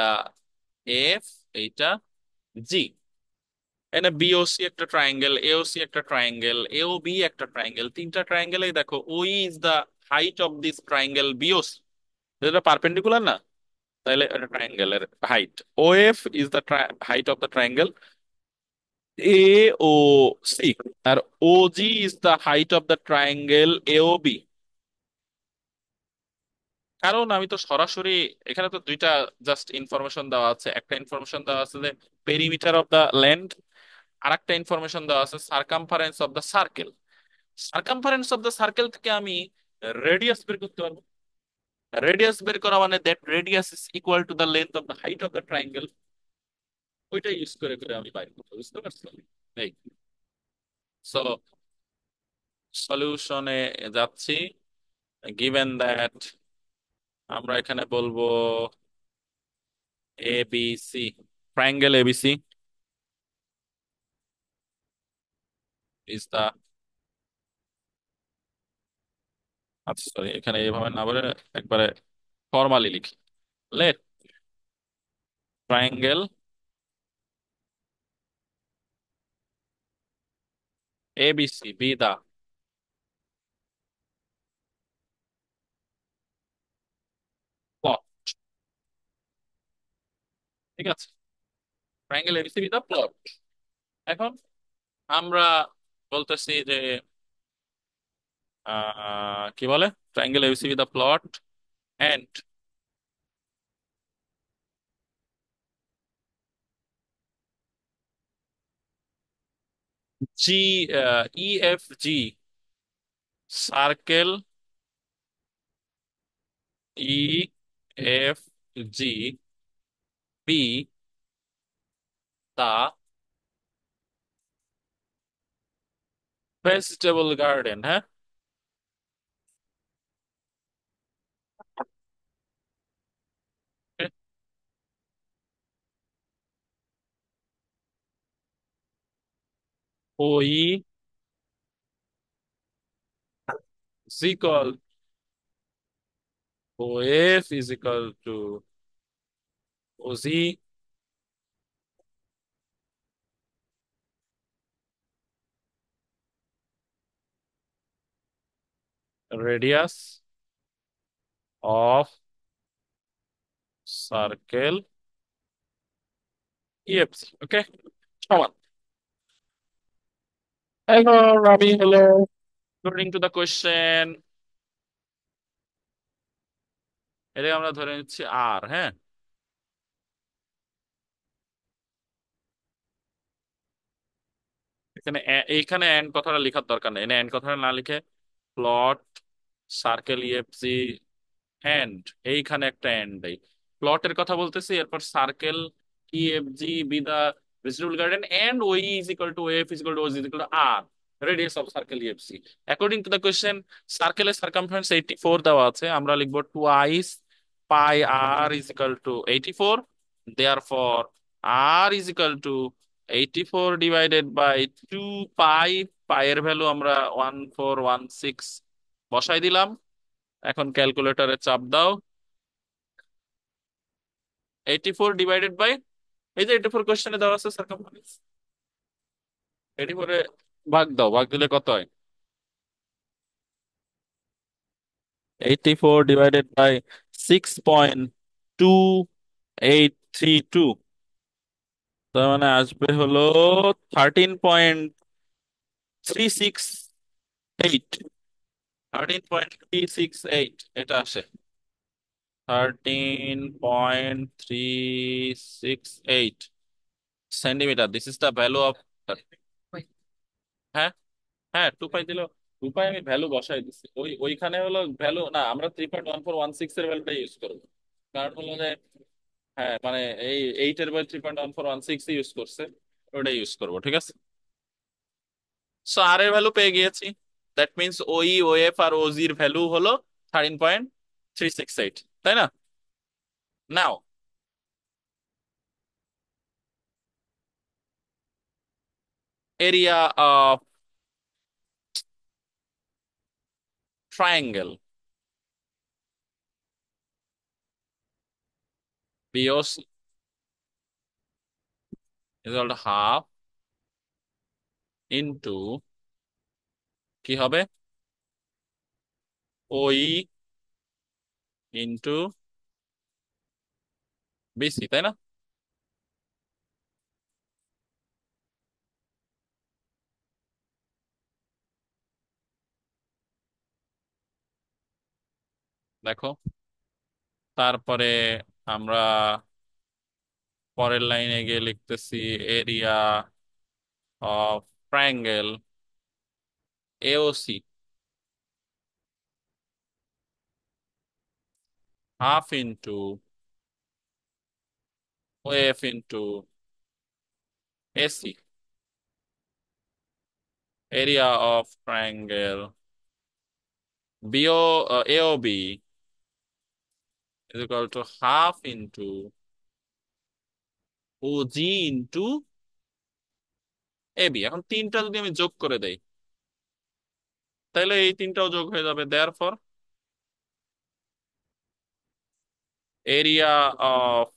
এফ, এইটা জি। এখানে বিওসি একটা ট্রায়াঙ্গেল, এওসি একটা ট্রায়াঙ্গেল, এও বি একটা ট্রায়াঙ্গেল, তিনটা ট্রায়াঙ্গেলেই দেখো O E is the height of this triangle B O C. এটা পারপেন্ডিকুলার না, তাহলে এটা ট্রায়াঙ্গেলের height. O F is the height of the triangle A O C, আর O G is the height of the triangle A O B. কারণ আমি তো সরাসরি, এখানে তো দুইটা জাস্ট ইনফরমেশন দেওয়া আছে। একটা ইনফরমেশন দেওয়া আছে যে পেরিমিটার অফ দ্য ল্যান্ড, আর একটা ইনফরমেশন দেওয়া আছে circumference of the circle. Circumference of the circle থেকে আমি রেডিয়াস বের করতে পারবো। রেডিয়াস বের করা মানে that radius is equal to the length of the height of the triangle. ওইটা ইউজ করে করে আমি বাইর করবো, বুঝতে পারছো? এই, সো সলিউশনে যাচ্ছি। গিভেন দ্যাট আমরা এখানে বলবো A B C, triangle A B C is the, আচ্ছা সরি, এখানে এইভাবে না বলে একবারে ফর্মালি লিখি। Let triangle A B C be the plot, ঠিক আছে? Triangle A B C be the plot. এখন আমরা বলতেছি যে কি বলে, triangle A B C be the plot and G, E F G circle E F G be the vegetable garden. হ্যাঁ, O E is equal, OF is equal to OZ radius of circle EFC, ওকে? সমান। এখন আমি হলো according to the question, এটাকে আমরা ধরে নিচ্ছি আর। হ্যাঁ, এখানে এইখানে এন্ড কথাটা লেখার দরকার নেই, এখানে এন্ড কথাটা না লিখে প্লট সার্কেল ইএফসি এন্ড, এইখানে একটা এন্ড দেই। প্লটের কথা বলতেছি, এরপর circle E F G be the vegetable garden and O E is equal to F is equal to O G is equal to R radius of circle E F C. According to the question সার্কেলের circumference 84 দেওয়া আছে, আমরা লিখবো twice pi R is equal to 84। Therefore R is equal to 84 divided by 2 pi. Pi এর value আমরা 1416 বসাই দিলাম। এখন ক্যালকুলেটরে চাপ দাও। 84 ডিভাইডেড বাই, এই যে 84 কোশ্চেনে দেওয়া আছে সার্কামফারেন্স, 84 এ ভাগ দাও, ভাগ দিলে কত হয়? 84 ডিভাইডেড বাই 6.2832, তার মানে আসবে হলো 13.368। 13.368 এটা আসে, 13.368 centimetre. This is the value of, হ্যাঁ হ্যাঁ, 2 পাই দিল রূপায় আমি ভ্যালু বসাই দিচ্ছি, ওইখানে হলো ভ্যালু না, আমরা 3.1416 এর ভ্যালুটা ইউজ করবো। কারণ হলো যে হ্যাঁ মানে এই 8 এর 3.1416 ইউজ করছে, ওটা ইউজ করবো, ঠিক আছে। সো আর এর ভ্যালু পেয়ে গিয়েছি। দ্যাট মিনস ওই ওএফ আর ওজির ভ্যালু হলো 13.368, তাই না? Now area of triangle B O C is equal to half into কি হবে, ওই ইন্টু বিসি, তাই না? দেখো, তারপরে আমরা পরের লাইনে গিয়ে লিখতেছি area of triangle AOC half into OF into AC, area of triangle BO AOB is equal to half into OG into AB. এখন তিনটা যদি আমি যোগ করে দেই, তাহলে এই তিনটাও যোগ হয়ে যাবে। Therefore area of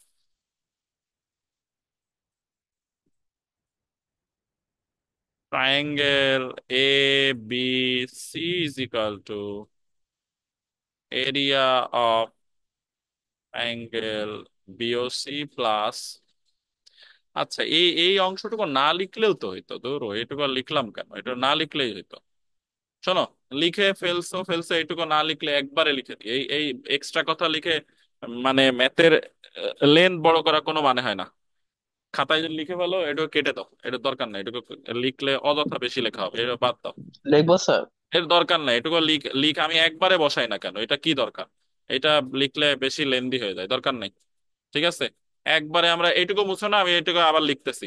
triangle A B C is equal to area of triangle BOC plus, আচ্ছা এই এই অংশটুকু না লিখলেও তো হইতো, ধরো এটুকু আর লিখলাম কেন, এটা না লিখলেই হইতো। শোনো, লিখে ফেলছো ফেলছো, এইটুকু না লিখলে একবারে লিখে দিই, এই এই এক্সট্রা কথা লিখে মানে ম্যাথের লেন্থ বড় করা কোনো মানে হয় না। খাতায় যদি লিখে ফেলো, এটুকু কেটে দাও, এটা দরকার নাই, এটুকু লিখলে অযথা বেশি লেখা হবে, এটা বাদ দাও। লিখবো স্যার? এর দরকার নাই, এটুকু লিখ লিখ আমি একবারে বসাই না কেন, এটা কি দরকার? এটা লিখলে বেশি লেন্দি হয়ে যায়, দরকার নাই। ঠিক আছে, একবারে আমরা এইটুকু মুছো না, আমি এইটুকু আবার লিখতেছি।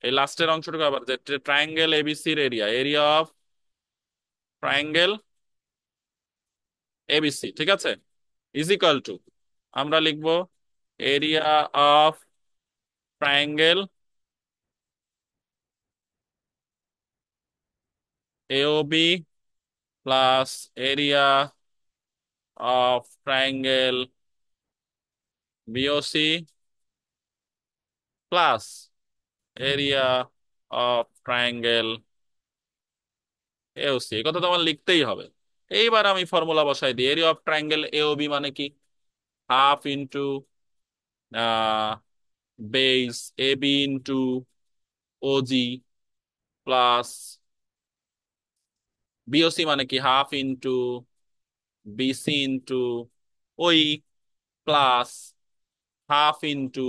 এই লাস্টের অংশটুকু আবার, যে ট্রায়াঙ্গেল এবিসির area, area of triangle A B C, ঠিক আছে, ইজ ইকুয়াল টু, আমরা লিখবো area of triangle A O B plus area of triangle BOC plus area of triangle A O C. এই কথা তো আমার লিখতেই হবে। এইবার আমি ফর্মুলা বসাই দিই, এরিয়া অফ ট্রায়াঙ্গেল এওবি মানে কি, half into base AB into OG plus BOC মানে কি, half into BC into OE plus half into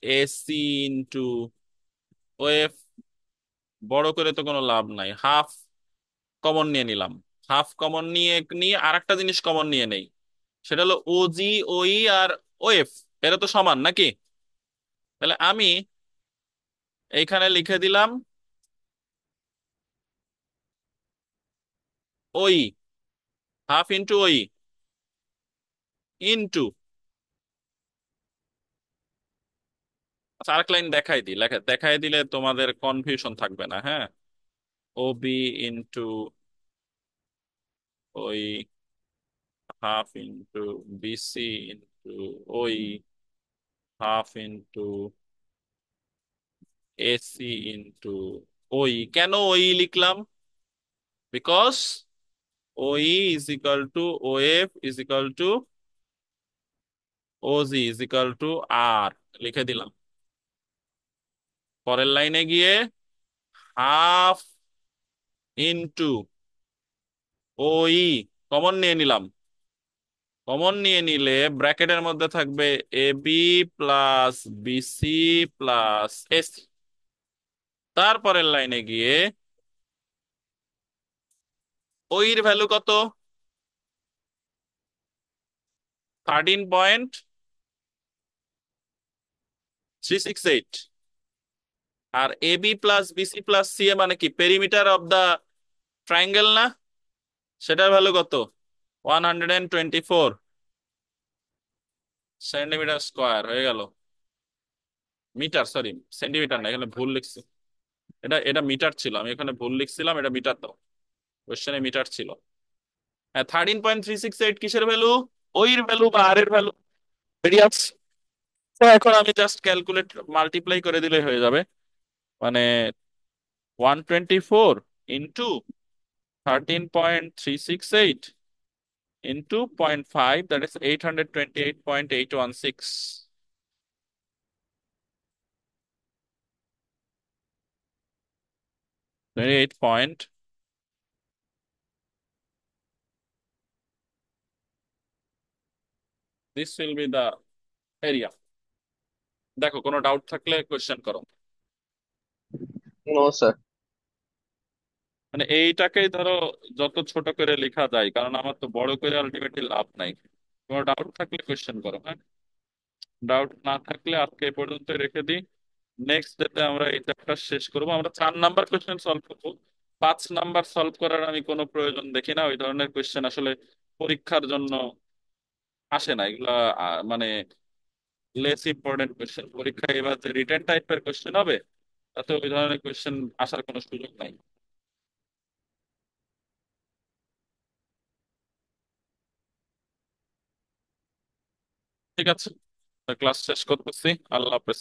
AC into OF. বড় করে তো কোনো লাভ নাই, হাফ কমন নিয়ে নিলাম। হাফ কমন নিয়ে নিয়ে আর একটা জিনিস কমন নিয়ে নেই, সেটা হলো ওজি, ওই আর ওএফ, এরা তো সমান নাকি? তাহলে আমি এইখানে লিখে দিলাম ওই, হাফ ইন্টু ওই ইন্টু, আচ্ছা আরেক লাইন দেখাই দিই, লেখা দেখাই দিলে তোমাদের কনফিউশন থাকবে না, হ্যাঁ। O B into O E half into BC into O E half into AC into O E. কেন ওই লিখলাম? Because O E is equal to O F is equal to O G is equal to R, লিখে দিলাম। পরের লাইনে গিয়ে হাফ ইন্টু ওই common নিয়ে নিলাম। কমন নিয়ে নিলে ব্র্যাকেটের মধ্যে থাকবে A B plus B C plus A C. তারপরের লাইনে গিয়ে ওইর ভ্যালু কত? 13.368। আর A B plus B C plus C A মানে কি পেরিমিটার অফ দা ট্রায়াঙ্গেল না? সেটার ভ্যালু কত? 124 সেন্টিমিটার স্কোয়ার হয়ে গেল। মিটার, সরি, সেন্টিমিটার না, এখানে ভুল লিখছি। এটা এটা মিটার ছিল, আমি এখানে ভুল লিখছিলাম, এটা মিটার দাও। কোশ্চেনে মিটার ছিল। হ্যাঁ, 13.368 কিসের ভ্যালু? ওইর ভ্যালু বা আর এর ভ্যালু। রেডিয়াস। তো এখন আমি জাস্ট ক্যালকুলেট মাল্টিপ্লাই করে দিলে হয়ে যাবে। মানে 124 into 13.368 into 0.5, that is 828.816। 28 point, this will be the area. দেখো, কোনো ডাউট থাকলে কোয়েশ্চেন করো। No sir. মানে এইটাকেই ধরো যত ছোট করে লেখা যায়, কারণ আমার তো বড় করে আলটিমেটলি লাভ নাই। কোনো ডাউট থাকলে কোয়েশ্চেন করো, হ্যাঁ? ডাউট না থাকলে আজকে এ পর্যন্ত রেখে দিই। নেক্সট ডেতে আমরা এই চ্যাপ্টার শেষ করবো। আমরা 4 নাম্বার কোয়েশ্চেন সলভ করবো। 5 নাম্বার সলভ করার আমি কোনো প্রয়োজন দেখি না। ওই ধরনের কোয়েশ্চেন আসলে পরীক্ষার জন্য আসে না এগুলা। মানে লেস ইম্পর্টেন্ট কোয়েশ্চেন। পরীক্ষায় এবার যে রিটেন টাইপের কোয়েশ্চেন হবে, তাতে ওই ধরনের কোয়েশ্চেন আসার কোনো সুযোগ নাই। ঠিক আছে, ক্লাস শেষ করতেছি। আল্লাহ হাফেজ।